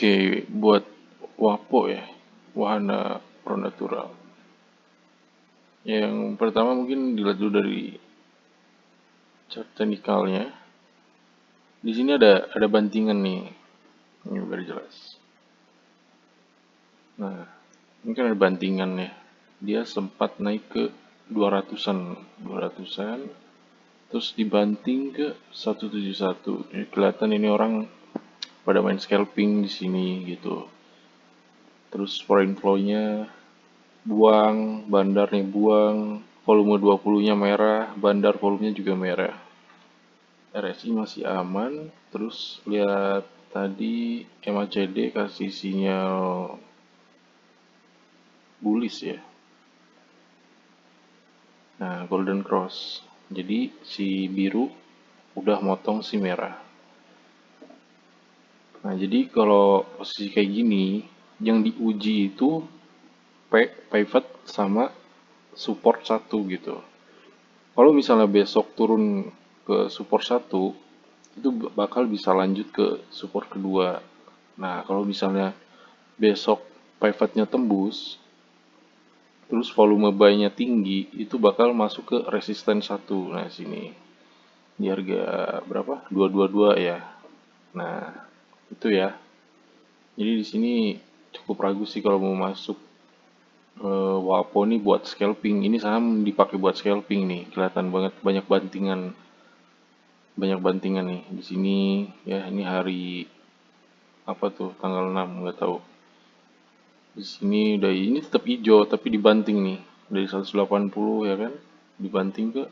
Oke, buat WAPO ya, wahana pro natural. Yang pertama mungkin dilihat dulu dari chart teknikalnya. Di sini ada bantingan nih, ini biar jelas. Nah, ini kan ada bantingan ya. Dia sempat naik ke 200-an, 200-an, terus dibanting ke 171. Ini kelihatan ini orang pada main scalping di sini gitu. Terus foreign flow-nya buang, bandar nih buang, volume 20-nya merah, bandar volumenya juga merah. RSI masih aman, terus lihat tadi MACD kasih sinyal bullish ya. Nah, golden cross. Jadi si biru udah motong si merah. Nah, jadi kalau posisi kayak gini, yang diuji itu pivot sama support satu gitu. Kalau misalnya besok turun ke support satu, itu bakal bisa lanjut ke support kedua. Nah, kalau misalnya besok pivotnya tembus, terus volume buy-nya tinggi, itu bakal masuk ke resisten satu. Nah, sini di harga berapa? 222 ya. Nah, itu ya. Jadi di sini cukup ragu sih kalau mau masuk WAPO nih buat scalping. Ini saham dipakai buat scalping nih. Kelihatan banget banyak bantingan. Banyak bantingan nih di sini ya. Ini hari apa tuh? Tanggal 6 nggak tahu. Di sini udah ini tetap hijau tapi dibanting nih dari 180 ya kan, dibanting ke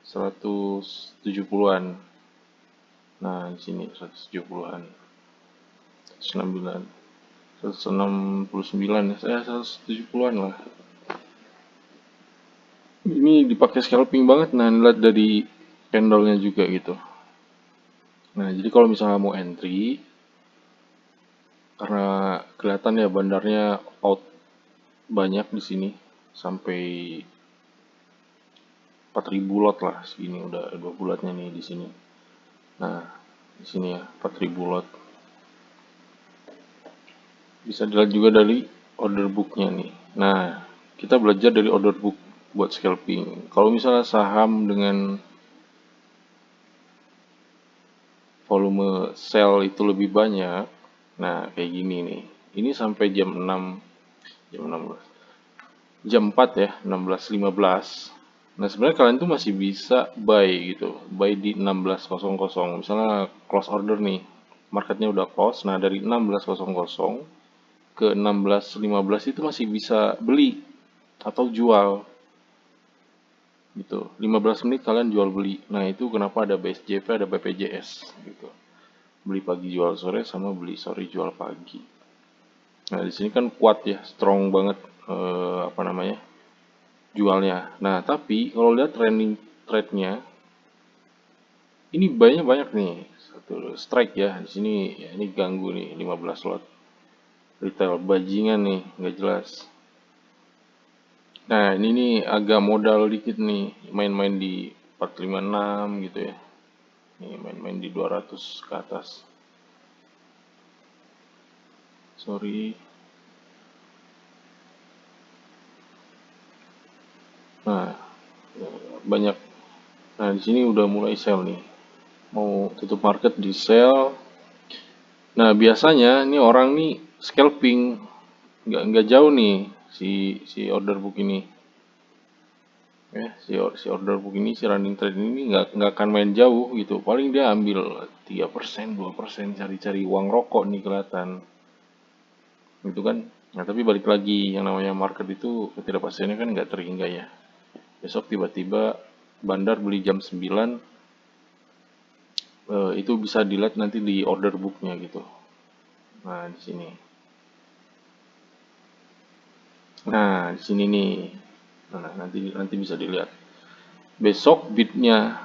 170-an. Nah, di sini 170-an. 169. 169 ya, saya 170-an lah. Ini dipakai scalping banget, nah lihat dari candlenya juga gitu. Nah, jadi kalau misalnya mau entry, karena kelihatan ya bandarnya out banyak di sini sampai 4.000 lot lah segini udah 2 bulatnya nih di sini. Nah, di sini ya 4.000 lot. Bisa dilihat juga dari order booknya nih. Nah, kita belajar dari order book buat scalping. Kalau misalnya saham dengan volume sell itu lebih banyak, nah kayak gini nih. Ini sampai jam 6, jam 16, jam 4 ya, 16.15. Nah, sebenarnya kalian tuh masih bisa buy gitu, buy di 16.00. Misalnya close order nih, marketnya udah close, nah dari 16.00 ke 16.15 itu masih bisa beli atau jual gitu. 15 menit kalian jual beli. Nah, itu kenapa ada BSJP, ada BPJS gitu. Beli pagi jual sore sama beli sore jual pagi. Nah, di sini kan kuat ya, strong banget apa namanya? Jualnya. Nah, tapi kalau lihat trending trade-nya ini banyak banyak nih. Satu strike ya. Di sini ya, ini ganggu nih 15 lot. Retail bajingan nih, nggak jelas. Nah, ini nih agak modal dikit nih, main-main di 456 gitu ya. Nih, main-main di 200 ke atas. Sorry. Nah, banyak. Nah, di sini udah mulai sell nih. Mau tutup market di sell. Nah, biasanya nih orang nih scalping, nggak jauh nih si order book ini. Ya, si order book ini, si running trade ini nggak akan main jauh gitu. Paling dia ambil 3%, 2%, cari-cari uang rokok nih kelihatan. Gitu kan. Nah, tapi balik lagi, yang namanya market itu ketidakpastiannya kan nggak terhingga ya. Besok tiba-tiba bandar beli jam 9, itu bisa dilihat nanti di order booknya gitu. Nah, di sini. Nah, di sini nih. Nah, nanti bisa dilihat. Besok bitnya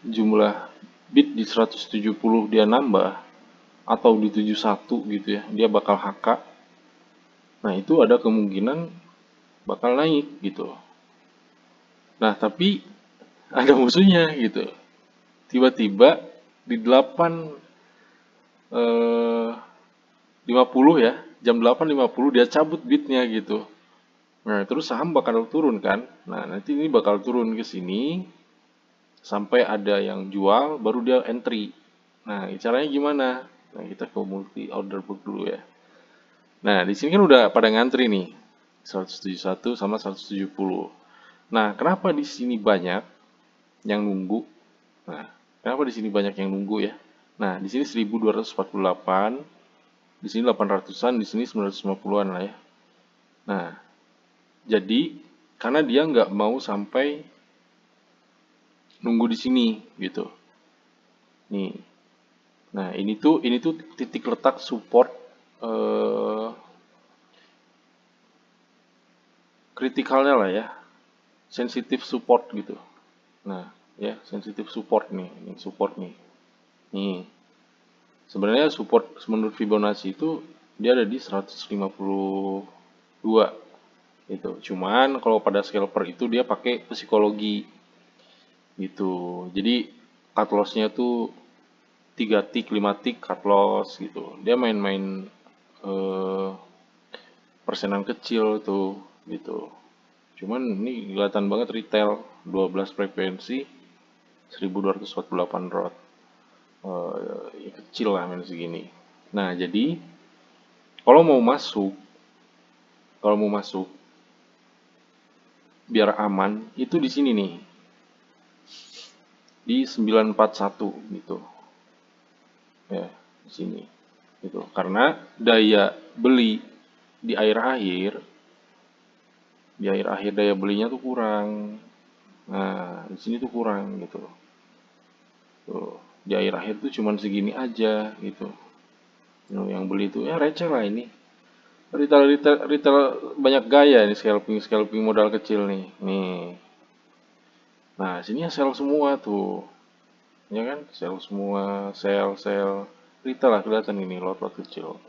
jumlah bit di 170 dia nambah atau di 71 gitu ya. Dia bakal HK. Nah, itu ada kemungkinan bakal naik gitu. Nah, tapi ada musuhnya gitu. Tiba-tiba di 8 50 ya, jam 8.50 dia cabut bidnya gitu. Nah, terus saham bakal turun kan. Nah, nanti ini bakal turun ke sini sampai ada yang jual baru dia entry. Nah, caranya gimana? Nah, kita ke multi order book dulu ya. Nah, di sini kan udah pada ngantri nih. 171 sama 170. Nah, kenapa di sini banyak yang nunggu? Nah, kenapa di sini banyak yang nunggu ya? Nah, di sini 1248, di sini 800-an, di sini 950-an lah ya. Nah, jadi karena dia nggak mau sampai nunggu di sini gitu. Nih. Nah, ini tuh titik letak support eh kritikalnya lah ya. Sensitif support gitu. Nah, ya, sensitif support nih, ini support nih. Nih, sebenarnya support menurut Fibonacci itu dia ada di 152 gitu. Cuman kalau pada scalper itu dia pakai psikologi gitu. Jadi cut loss-nya tuh 3 tick, 5 tick cut loss gitu. Dia main-main eh, persenan kecil tuh gitu. Cuman ini kelihatan banget retail 12 frekuensi 1248 rod. Ya kecil lah main segini. Nah, jadi kalau mau masuk, kalau mau masuk biar aman itu di sini nih. Di 941 gitu. Ya, di sini. Gitu. Karena daya beli di akhir-akhir daya belinya tuh kurang. Nah, di sini tuh kurang gitu. Tuh, di akhir-akhir tuh cuman segini aja gitu. Yang beli tuh ya receh lah ini. Retail banyak gaya nih scalping modal kecil nih. Nih. Nah, sini ya sell semua tuh. Ya kan? Sell semua, sell. Retail lah kelihatan ini lot-lot kecil.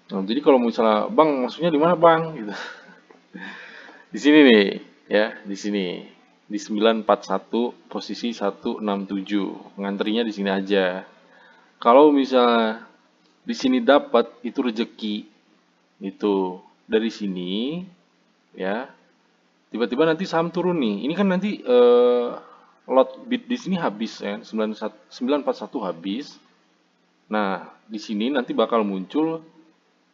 Nah, jadi kalau misalnya, "Bang, maksudnya di mana, Bang?" gitu. Di sini nih, ya, di sini. Di 941 posisi 167. Ngantrinya di sini aja. Kalau misalnya di sini dapat itu rezeki itu dari sini ya tiba-tiba nanti saham turun nih ini kan nanti lot bid di sini habis ya 941 habis. Nah, di sini nanti bakal muncul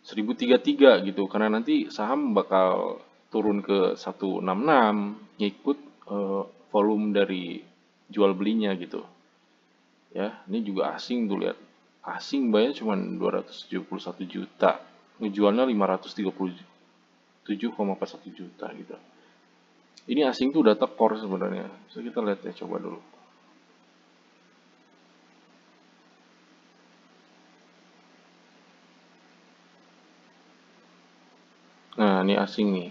1033 gitu karena nanti saham bakal turun ke 166 ngikut volume dari jual belinya gitu. Ya, ini juga asing tuh lihat. Asing bayar cuma 271 juta. Ngejualnya 537,41 juta gitu. Ini asing tuh udah tekor sebenarnya. So, kita lihat ya coba dulu. Nah, ini asing nih.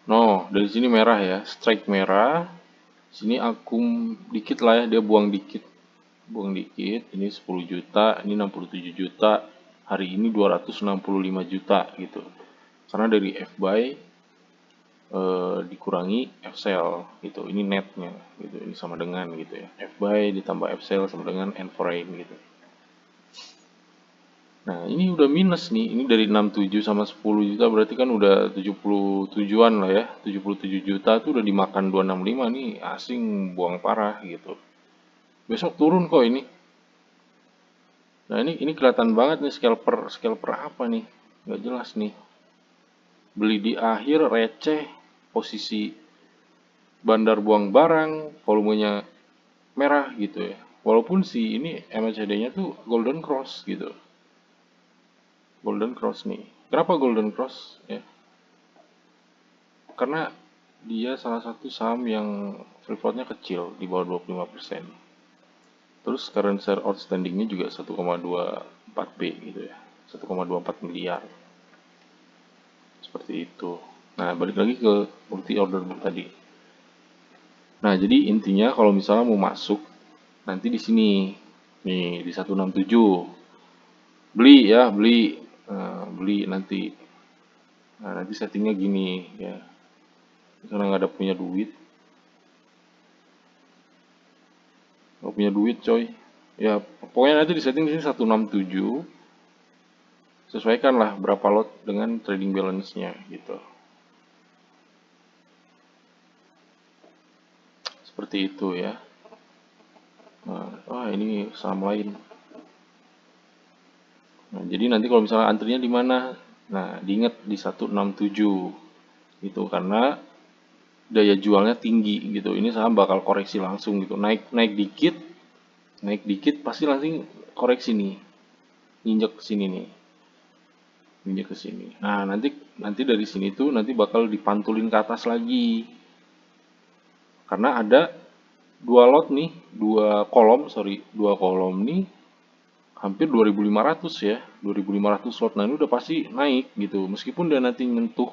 No, dari sini merah ya, strike merah. Sini akum dikit lah ya, dia buang dikit. Buang dikit, ini 10 juta, ini 67 juta. Hari ini 265 juta gitu. Karena dari F-buy dikurangi F-sell gitu. Ini netnya gitu. Ini sama dengan gitu ya. F-buy ditambah F-sell sama dengan N4Rain gitu. Nah, ini udah minus nih. Ini dari 67 sama 10 juta berarti kan udah 77-an lah ya. 77 juta tuh udah dimakan 265 nih. Asing buang parah gitu. Besok turun kok ini. Nah, ini kelihatan banget nih scalper apa nih? Nggak jelas nih. Beli di akhir receh, posisi bandar buang barang, volumenya merah gitu ya. Walaupun sih ini MACD-nya tuh Golden Cross gitu. Golden Cross nih. Kenapa Golden Cross? Ya, karena dia salah satu saham yang free float-nya kecil, di bawah 25%. Terus current share outstanding-nya juga 1,24 B gitu ya. 1,24 miliar. Seperti itu. Nah, balik lagi ke multi order book tadi. Nah, jadi intinya kalau misalnya mau masuk nanti di sini. Nih, di 167. Beli ya, beli. Nah, beli nanti. Nah, nanti settingnya gini ya. Misalnya nggak ada punya duit. Nggak punya duit coy. Ya, pokoknya nanti di setting di sini 167, sesuaikanlah berapa lot dengan trading balance-nya gitu. Seperti itu ya. Nah, wah ini saham lain. Nah, jadi nanti kalau misalnya antrinya di mana? Nah, diingat di 167 itu karena daya jualnya tinggi gitu. Ini saham bakal koreksi langsung gitu. Naik dikit pasti langsung koreksi nih. Injek ke sini nih. Injek ke sini. Nah, nanti nanti dari sini tuh nanti bakal dipantulin ke atas lagi. Karena ada dua lot nih, dua kolom nih hampir 2.500 ya, 2.500 slot. Nah, ini udah pasti naik gitu. Meskipun dia nanti nyentuh,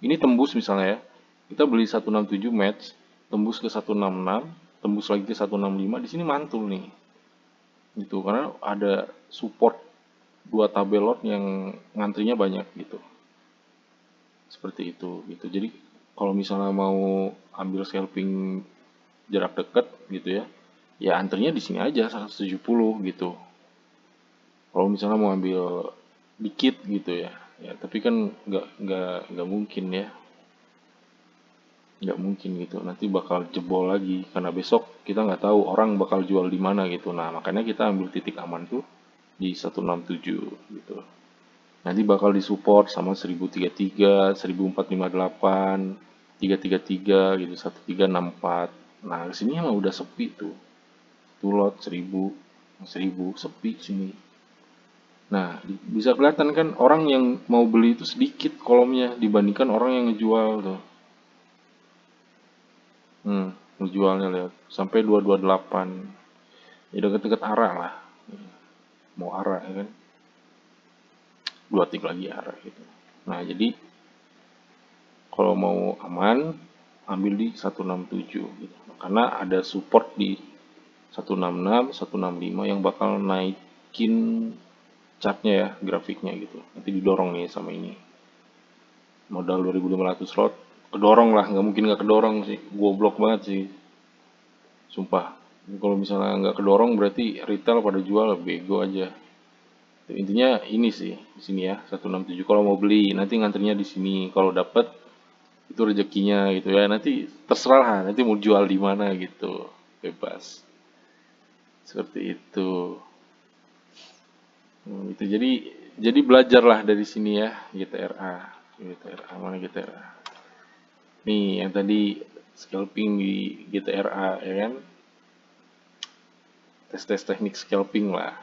ini tembus misalnya ya, kita beli 167 match, tembus ke 166, tembus lagi ke 165, di sini mantul nih. Gitu, karena ada support dua tabel lot yang ngantrinya banyak gitu. Seperti itu gitu. Jadi kalau misalnya mau ambil scalping jarak dekat gitu ya, ya antrinya di sini aja 170 gitu. Kalau misalnya mau ambil dikit gitu ya, ya tapi kan nggak mungkin ya, nggak mungkin gitu, nanti bakal jebol lagi karena besok kita nggak tahu orang bakal jual di mana gitu. Nah, makanya kita ambil titik aman tuh di 167 gitu, nanti bakal disupport sama 1033, 1458, 333 gitu, 1364. Nah, kesini emang udah sepi tuh lot 1000 sepi sini. Nah, bisa kelihatan kan orang yang mau beli itu sedikit kolomnya dibandingkan orang yang ngejual tuh. Ngejualnya lihat sampai 228. Ya deket-deket arah lah. Mau arah ya kan. Dua tik lagi arah gitu. Nah, jadi kalau mau aman ambil di 167 gitu. Karena ada support di 166, 165 yang bakal naikin chartnya ya, grafiknya gitu. Nanti didorong nih sama ini. Modal 2.500 slot kedorong lah, nggak mungkin nggak kedorong sih, goblok banget sih, sumpah. Kalau misalnya nggak kedorong berarti retail pada jual, bego aja. Intinya ini sih di sini ya 167, kalau mau beli nanti ngantrinya di sini, kalau dapet itu rezekinya gitu ya, nanti terserah lah nanti mau jual di mana gitu, bebas. Seperti itu. Itu jadi belajarlah dari sini ya, GTRA. GTRA mana GTRA? Nih yang tadi scalping di GTRA ya kan, tes-tes teknik scalping lah.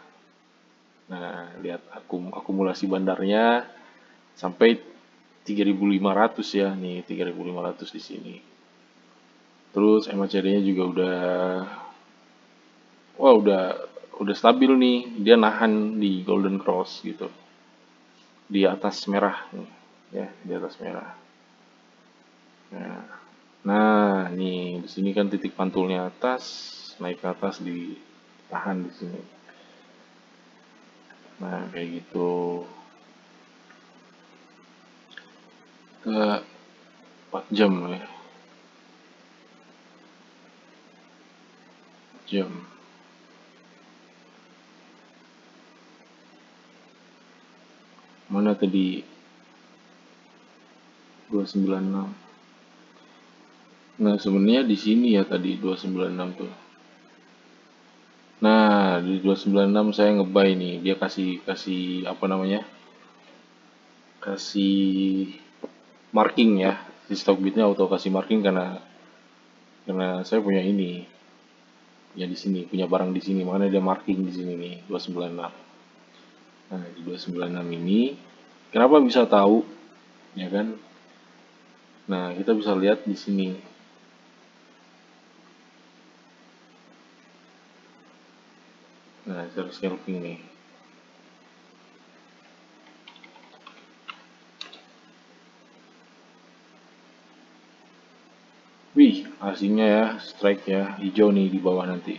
Nah, lihat akumulasi bandarnya sampai 3.500 ya, nih 3.500 di sini. Terus MACD-nya juga wah udah stabil nih, dia nahan di golden cross gitu, di atas merah, ya di atas merah. Nah, nih di sini kan titik pantulnya atas, naik ke atas ditahan di sini. Nah, kayak gitu. Ke 4 jam ya, jam. Mana tadi 296. Nah, sebenarnya di sini ya tadi 296 tuh. Nah, di 296 saya ngebay nih. Dia kasih kasih apa namanya? Kasih marking ya. Di Stockbitnya auto kasih marking karena saya punya ini. Ya di sini, punya barang di sini. Makanya dia marking di sini nih, 296. Nah, di 296 ini kenapa bisa tahu? Ya kan? Nah, kita bisa lihat di sini. Nah, cara scalping nih. Wih, asingnya ya, strike ya, hijau nih di bawah nanti.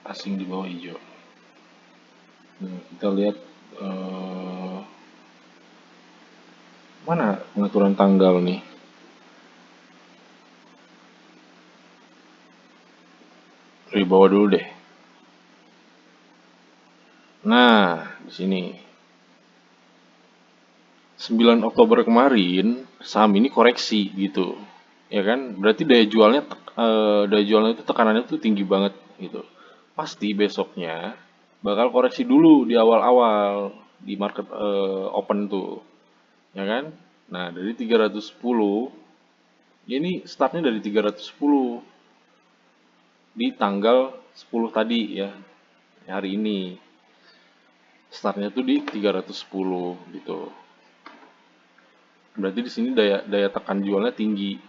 Asing di bawah hijau. Nah, kita lihat mana pengaturan tanggal nih. Dari bawah dulu deh. Nah, di sini 9 Oktober kemarin saham ini koreksi gitu. Ya kan? Berarti daya jualnya itu tekanannya tuh tinggi banget gitu. Pasti besoknya bakal koreksi dulu di awal-awal di market open tuh, ya kan? Nah, dari 310, ya ini startnya dari 310 di tanggal 10 tadi ya, hari ini. Startnya tuh di 310 gitu. Berarti di sini daya daya tekan jualnya tinggi.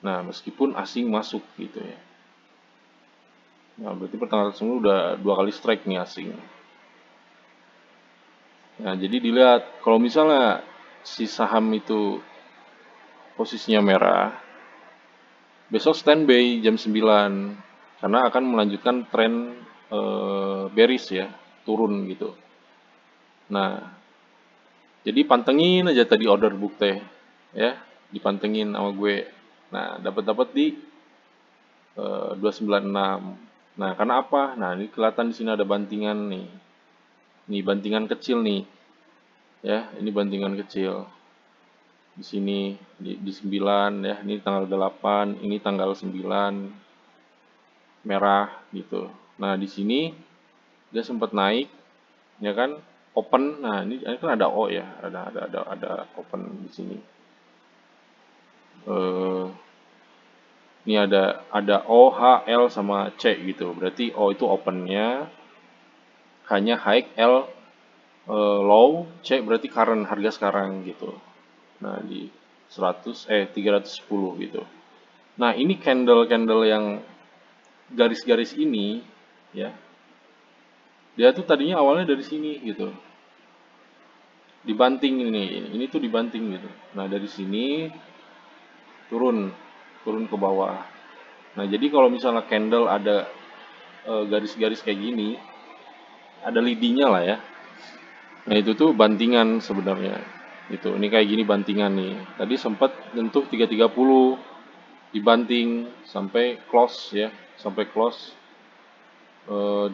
Nah, meskipun asing masuk gitu ya. Nah, berarti pertanggal sebelumnya udah 2 kali strike nih asing. Nah, jadi dilihat kalau misalnya si saham itu posisinya merah, besok standby jam 9 karena akan melanjutkan tren bearish ya, turun gitu. Nah, jadi pantengin aja tadi order book teh ya, dipantengin sama gue. Nah, dapat-dapat di 296. Nah, karena apa? Nah, ini kelihatan di sini ada bantingan nih. Nih bantingan kecil nih, ya. Ini bantingan kecil. Di sini di 9 ya. Ini tanggal 8, ini tanggal 9 merah gitu. Nah, di sini dia sempat naik ya kan? Open. Nah, ini kan ada O ya. Ada open di sini. Eh ini ada O, H, L sama C gitu. Berarti O itu opennya, hanya high, L low, C berarti current harga sekarang gitu. Nah, di 310 gitu. Nah, ini candle-candle yang garis-garis ini ya. Dia tuh tadinya awalnya dari sini gitu. Dibanting ini tuh dibanting gitu. Nah, dari sini turun turun ke bawah. Nah, jadi kalau misalnya candle ada garis-garis kayak gini, ada leadingnya lah ya. Nah, itu tuh bantingan sebenarnya. Gitu. Ini kayak gini bantingan nih. Tadi sempat nyentuh 330, dibanting sampai close ya, sampai close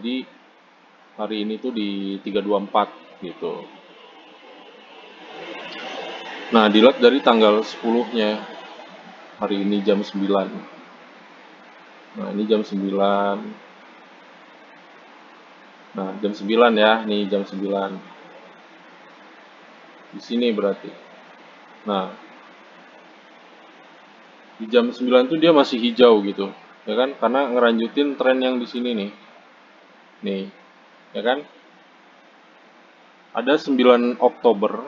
di hari ini tuh di 324 gitu. Nah, dilihat dari tanggal 10-nya hari ini jam 9. Nah, ini jam 9. Nah, jam 9 ya, nih jam 9. Di sini berarti. Nah, di jam 9 tuh dia masih hijau gitu. Ya kan? Karena ngeranjutin tren yang di sini nih. Nih, ya kan? Ada 9 Oktober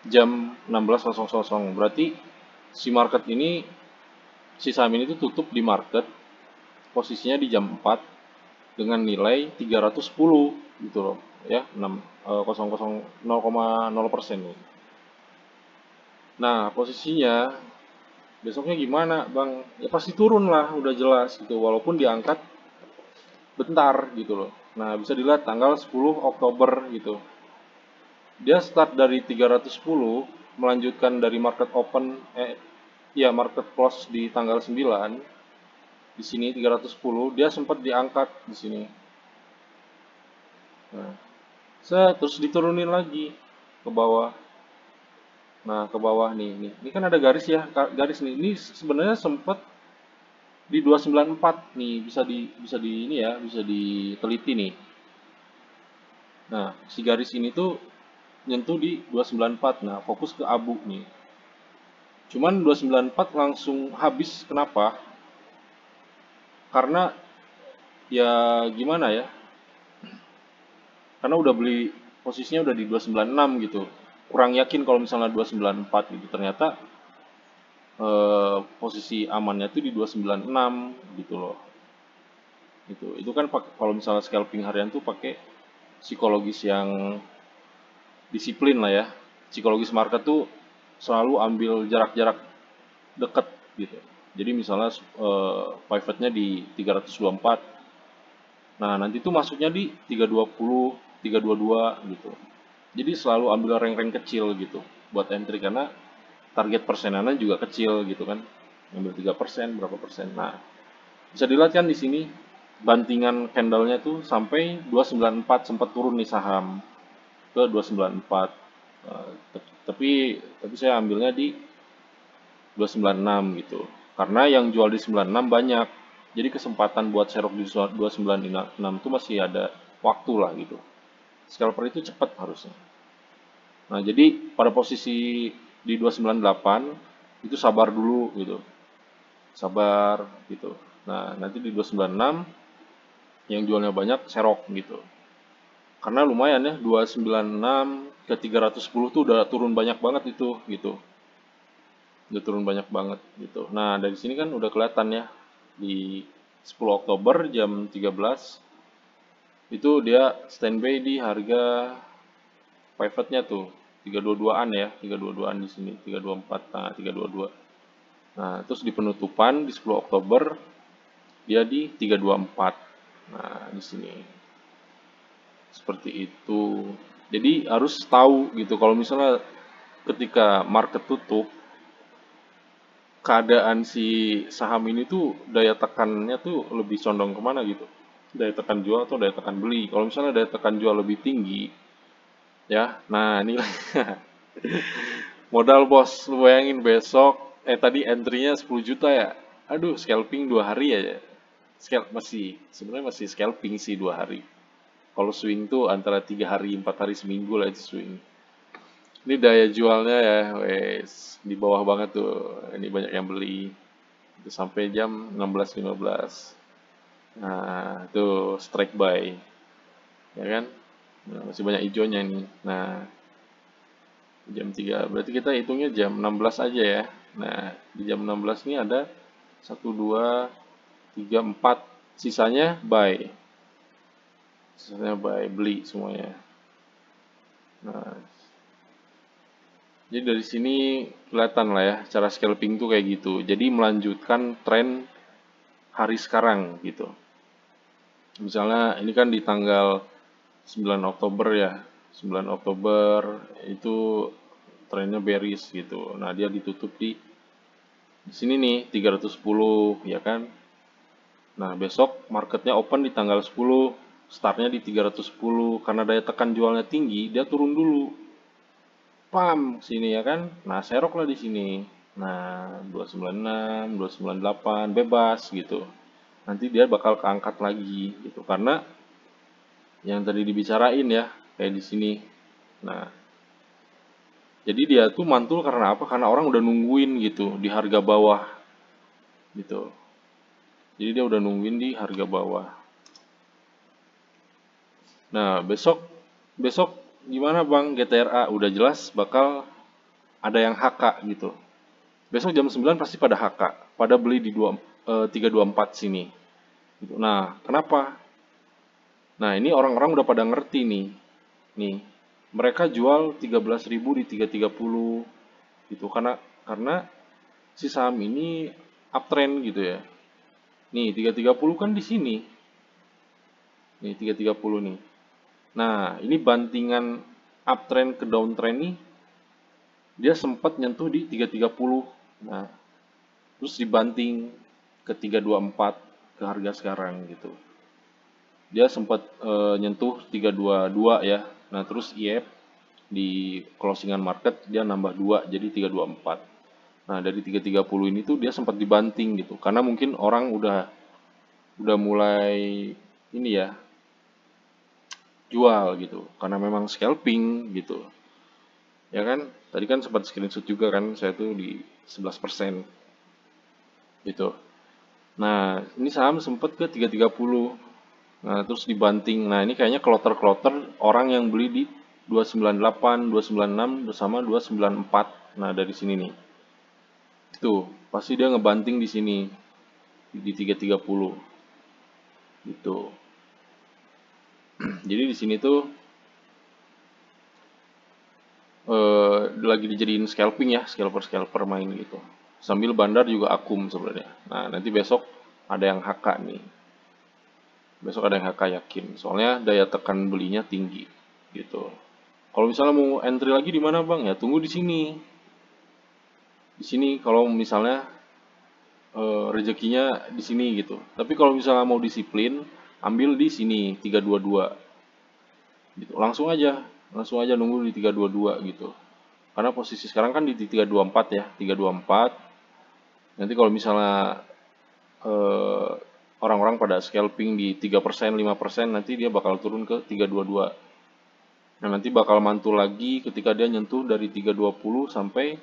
jam 16.00. Berarti si market ini, si saham ini tuh tutup di market posisinya di jam 4 dengan nilai 310 gitu loh ya, 0,0% nih. Nah, posisinya besoknya gimana, Bang? Ya pasti turun lah, udah jelas gitu, walaupun diangkat bentar gitu loh. Nah, bisa dilihat tanggal 10 Oktober gitu. Dia start dari 310, melanjutkan dari market open, ya market close di tanggal 9, di sini 310, dia sempat diangkat di sini. Nah, terus diturunin lagi ke bawah. Nah, ke bawah nih. Ini kan ada garis ya, garis nih. Ini sebenarnya sempat di 294 nih, bisa di ini ya, bisa diteliti nih. Nah, si garis ini tuh nyentuh di 294. Nah, fokus ke abu nih. Cuman 294 langsung habis. Kenapa? Karena ya gimana ya? Karena udah beli posisinya udah di 296 gitu. Kurang yakin kalau misalnya 294 gitu. Ternyata posisi amannya tuh di 296 gitu loh. Itu kan kalau misalnya scalping harian tuh pakai psikologis yang disiplin lah ya. Psikologis market tuh selalu ambil jarak-jarak deket gitu. Jadi misalnya pivotnya di 324. Nah, nanti tuh masuknya di 320, 322 gitu. Jadi selalu ambil rank-rank kecil gitu buat entry karena target persenannya juga kecil gitu kan. Ambil 3%, berapa persen. Nah, bisa dilihat kan di sini bantingan candlenya tuh sampai 294, sempat turun nih saham ke 294. Eh, tapi saya ambilnya di 296 gitu. Karena yang jual di 96 banyak. Jadi kesempatan buat serok di 296 itu masih ada waktu lah gitu. Scalper itu cepat harusnya. Nah, jadi pada posisi di 298 itu sabar dulu gitu. Sabar gitu. Nah, nanti di 296 yang jualnya banyak serok gitu. Karena lumayan ya, 296 ke 310 tuh udah turun banyak banget itu gitu. Udah turun banyak banget gitu. Nah, dari sini kan udah kelihatan ya di 10 Oktober jam 13 itu dia standby di harga pivotnya tuh 322-an ya, 322-an di sini, 324, nah 322. Nah, terus di penutupan di 10 Oktober dia di 324. Nah, di sini seperti itu. Jadi harus tahu gitu kalau misalnya ketika market tutup keadaan si saham ini tuh daya tekannya tuh lebih condong kemana gitu. Daya tekan jual atau daya tekan beli. Kalau misalnya daya tekan jual lebih tinggi, ya, nah ini modal bos, lu bayangin besok, tadi entry-nya 10 juta ya. Aduh, scalping 2 hari aja. Masih, sebenarnya masih scalping sih 2 hari. Kalau swing tuh antara 3 hari, 4 hari, seminggu lah itu swing. Ini daya jualnya ya, wes, di bawah banget tuh. Ini banyak yang beli. Itu sampai jam 16.15. Nah, itu strike buy, ya kan? Nah, masih banyak hijaunya nih. Nah, jam 3 berarti kita hitungnya jam 16 aja ya. Nah, di jam 16 ini ada 1, 2, 3, 4, sisanya buy. Sisanya buy, beli semuanya. Nah, jadi dari sini kelihatan lah ya cara scalping tuh kayak gitu. Jadi melanjutkan tren hari sekarang gitu. Misalnya ini kan di tanggal 9 Oktober ya. 9 Oktober itu trennya bearish gitu. Nah, dia ditutup di sini nih 310 ya kan. Nah, besok marketnya open di tanggal 10, startnya di 310 karena daya tekan jualnya tinggi, dia turun dulu. Pam sini ya kan. Nah, serok lah di sini. Nah, 296, 298 bebas gitu. Nanti dia bakal keangkat lagi gitu karena yang tadi dibicarain ya, kayak di sini. Nah, jadi dia tuh mantul karena apa? Karena orang udah nungguin gitu di harga bawah gitu. Jadi dia udah nungguin di harga bawah. Nah, besok besok gimana Bang GTRA? Udah jelas bakal ada yang HK gitu. Besok jam 9 pasti pada HK, pada beli di 324 sini. Gitu. Nah, kenapa? Nah, ini orang-orang udah pada ngerti nih. Nih, mereka jual 13.000 di 330 gitu karena si saham ini uptrend gitu ya. Nih, 330 kan di sini. Nih, 330 nih. Nah, ini bantingan uptrend ke downtrend nih, dia sempat nyentuh di 330. Nah, terus dibanting ke 324 ke harga sekarang gitu. Dia sempat nyentuh 322 ya. Nah, terus IF di closingan market dia nambah 2 jadi 324. Nah, dari 330 ini tuh dia sempat dibanting gitu. Karena mungkin orang udah mulai ini ya, jual gitu. Karena memang scalping gitu. Ya kan? Tadi kan sempat screenshot juga kan saya tuh di 11% gitu. Nah, ini saham sempat ke 330. Nah, terus dibanting. Nah, ini kayaknya kloter-kloter orang yang beli di 298, 296 bersama 294. Nah, dari sini nih. Itu, pasti dia ngebanting di sini di 330 gitu. Jadi di sini tuh lagi dijadiin scalping ya, scalper-scalper main gitu. Sambil bandar juga akum sebenarnya. Nah, nanti besok ada yang HK nih. Besok ada yang HK yakin. Soalnya daya tekan belinya tinggi gitu. Kalau misalnya mau entry lagi di mana Bang? Ya tunggu di sini. Di sini kalau misalnya rezekinya di sini gitu. Tapi kalau misalnya mau disiplin, ambil di sini 322 gitu. Langsung aja nunggu di 322 gitu. Karena posisi sekarang kan di 324 ya, 324. Nanti kalau misalnya eh, orang-orang pada scalping di 3%, 5%, nanti dia bakal turun ke 322. Nah, nanti bakal mantul lagi ketika dia nyentuh dari 320 sampai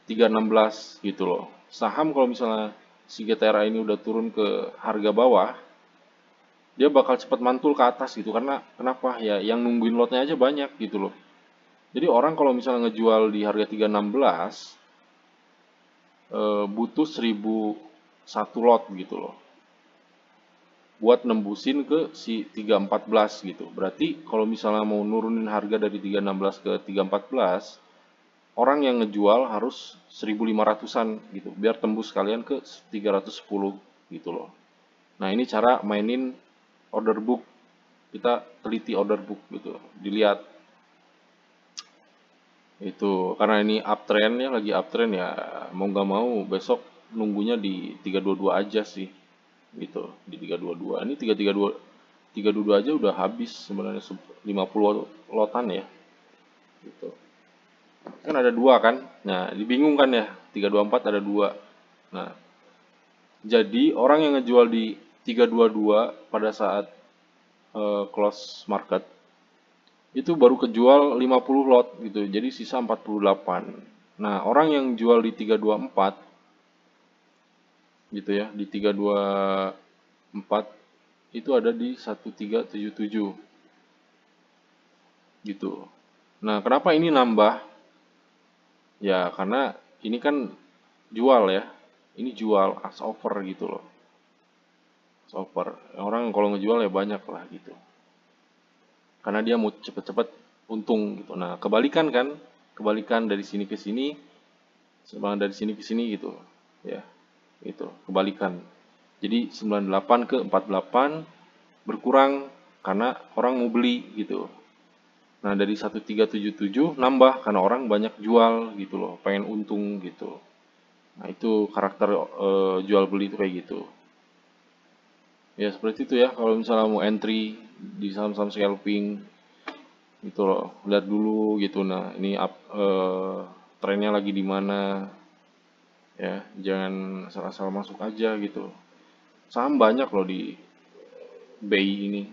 316 gitu loh. Saham kalau misalnya si GTRA ini udah turun ke harga bawah, dia bakal cepat mantul ke atas gitu. Karena kenapa? Ya yang nungguin lotnya aja banyak gitu loh. Jadi orang kalau misalnya ngejual di harga 316, butuh 1001 lot gitu loh. Buat nembusin ke si 314 gitu. Berarti kalau misalnya mau nurunin harga dari 316 ke 314, orang yang ngejual harus 1.500-an gitu, biar tembus kalian ke 310 gitu loh. Nah, ini cara mainin order book. Kita teliti order book gitu, dilihat itu karena ini uptrend ya, lagi uptrend ya, mau nggak mau besok nunggunya di 322 aja sih gitu, di 322. Ini 322 aja udah habis sebenarnya 50 lotan ya gitu. Kan ada dua kan, nah dibingung kan ya, 324 ada dua. Nah, jadi orang yang ngejual di 322 pada saat close market itu baru kejual 50 lot gitu, jadi sisa 48. Nah, orang yang jual di 324 gitu ya, di 324 itu ada di 1377 gitu. Nah, kenapa ini nambah? Ya, karena ini kan jual ya. Ini jual as offer gitu loh. As offer. Orang kalau ngejual ya banyak lah gitu. Karena dia mau cepet-cepet untung gitu. Nah, kebalikan kan? Kebalikan dari sini ke sini, sama dari sini ke sini gitu. Ya, itu kebalikan. Jadi 98 ke 48 berkurang karena orang mau beli gitu. Nah, dari 1377 nambah karena orang banyak jual gitu loh, pengen untung gitu. Nah, itu karakter jual beli itu kayak gitu. Ya, seperti itu ya kalau misalnya mau entry di saham-saham scalping gitu loh. Lihat dulu gitu. Nah, ini trennya lagi di mana ya. Jangan asal-asal masuk aja gitu. Saham banyak loh di BI ini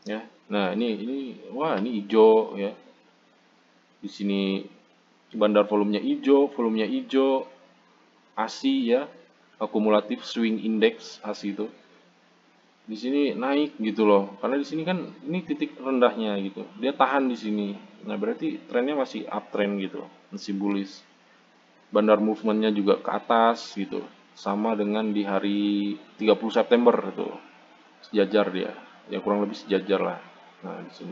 ya. Nah, ini wah, ini hijau ya. Di sini bandar volumenya hijau, ASI ya, akumulatif swing index ASI itu. Di sini naik gitu loh. Karena di sini kan ini titik rendahnya gitu. Dia tahan di sini. Nah, berarti trennya masih uptrend gitu, masih bullish. Bandar movementnya juga ke atas gitu. Sama dengan di hari 30 September itu. Sejajar dia. Ya kurang lebih sejajar lah. Nah, di sini.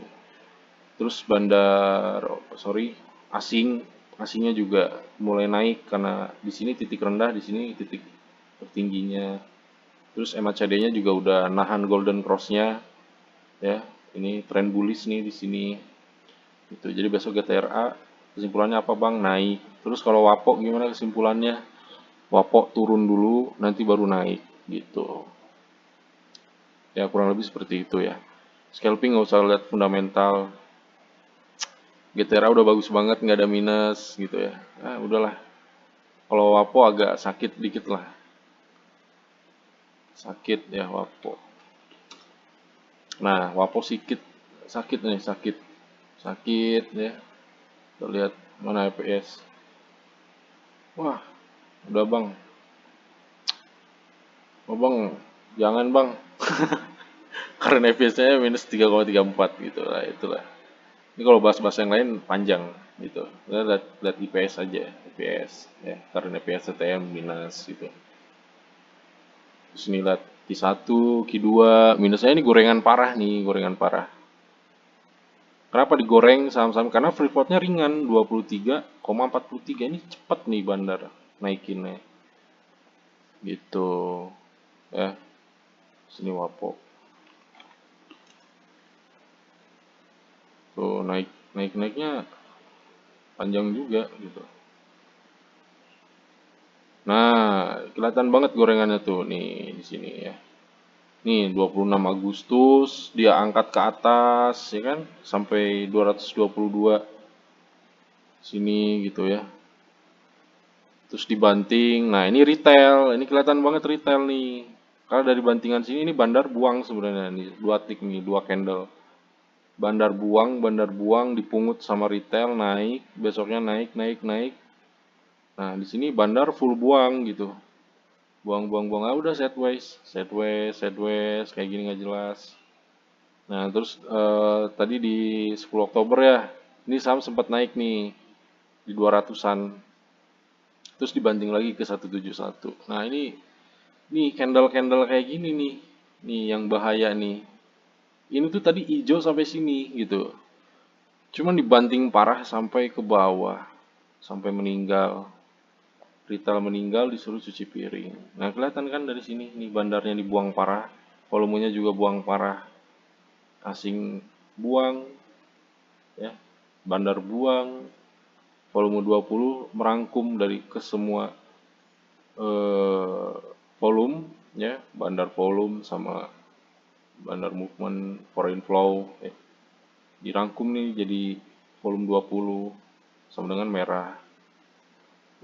Terus asingnya juga mulai naik karena di sini titik rendah, di sini titik tertingginya. Terus MACD-nya juga udah nahan golden cross-nya ya. Ini tren bullish nih di sini. Gitu. Jadi besok GTRA kesimpulannya apa Bang? Naik. Terus kalau WAPO gimana kesimpulannya? WAPO turun dulu, nanti baru naik gitu. Ya kurang lebih seperti itu ya. Scalping nggak usah lihat fundamental. GTRA udah bagus banget, nggak ada minus gitu ya. Nah, udahlah. Kalau WAPO agak sakit dikit lah. Sakit ya WAPO. Nah, WAPO sakit nih, sakit. Sakit ya. Kita lihat mana EPS. Wah, udah Bang. Oh Bang, jangan Bang. Karena EPS-nya minus 3,34 gitu lah, itulah. Ini kalau bahas-bahas yang lain panjang gitu. Kita lihat IPS aja, IPS ya. Karena EPS TTM minus gitu. Terus ini lihat Q1, Q2, minusnya ini gorengan parah nih, gorengan parah. Kenapa digoreng saham-saham? Karena free float-nya ringan, 23,43. Ini cepat nih bandar naikinnya. Gitu. Ya, sini WAPO. Tuh naiknya panjang juga gitu. Nah, kelihatan banget gorengannya tuh nih di sini ya. Nih 26 Agustus dia angkat ke atas ya kan sampai 222 sini gitu ya. Terus dibanting. Nah, ini retail. Ini kelihatan banget retail nih. Karena dari bantingan sini ini bandar buang sebenarnya nih, dua tik nih, dua candle. Bandar buang dipungut sama retail naik, besoknya naik, naik, naik. Nah, di sini bandar full buang gitu. Buang, buang, buang. Ah, udah sideways, sideways, sideways, kayak gini nggak jelas. Nah, terus tadi di 10 Oktober ya, ini saham sempat naik nih di 200-an. Terus dibanting lagi ke 171. Nah, ini candle-candle kayak gini nih. Nih yang bahaya nih. Ini tuh tadi hijau sampai sini gitu. Cuman dibanting parah sampai ke bawah. Sampai meninggal. Retail meninggal disuruh cuci piring. Nah, kelihatan kan dari sini nih bandarnya dibuang parah. Volumenya juga buang parah. Asing buang ya. Bandar buang. Volume 20 merangkum dari ke semua eh, volume ya, bandar volume sama bandar movement foreign flow dirangkum nih jadi volume 20 sama dengan merah.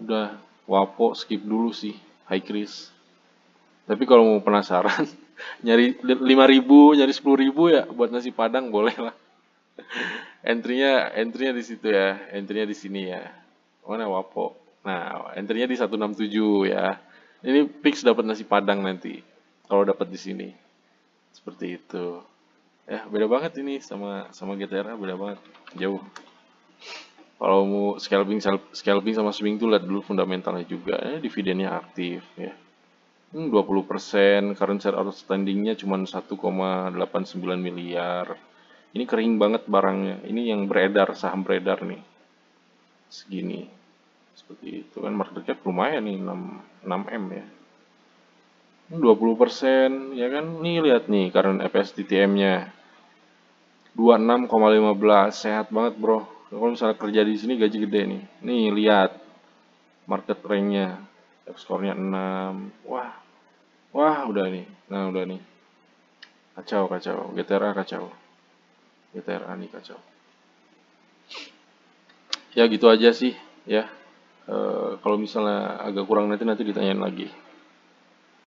Udah, Wapo skip dulu sih, high risk. Tapi kalau mau penasaran, nyari 5.000 nyari 10.000 ya buat nasi Padang boleh lah. Entry-nya di situ ya, entry-nya di sini ya. Mana Wapo? Nah, entry-nya di 167 ya. Ini fix dapat nasi Padang nanti kalau dapat di sini. Seperti itu. Ya, beda banget ini sama sama GTRA beda banget. Jauh. Kalau mau scalping sama swing tuh lihat dulu fundamentalnya juga. Dividennya aktif ya. 20%, current share outstanding-nya cuma 1,89 miliar. Ini kering banget barangnya. Ini yang beredar, saham beredar nih. Segini. Seperti itu kan market cap lumayan nih 6 M ya. 20% ya kan. Nih lihat nih current FSTTM-nya. 26,15 sehat banget bro. Kalau misalnya kerja di sini gaji gede nih. Nih lihat market rank-nya. Score-nya 6. Wah, wah udah nih. Nah udah nih. Kacau, kacau. GTRA kacau. GTRA nih kacau. Ya gitu aja sih ya. Kalau misalnya agak kurang nanti ditanyain lagi.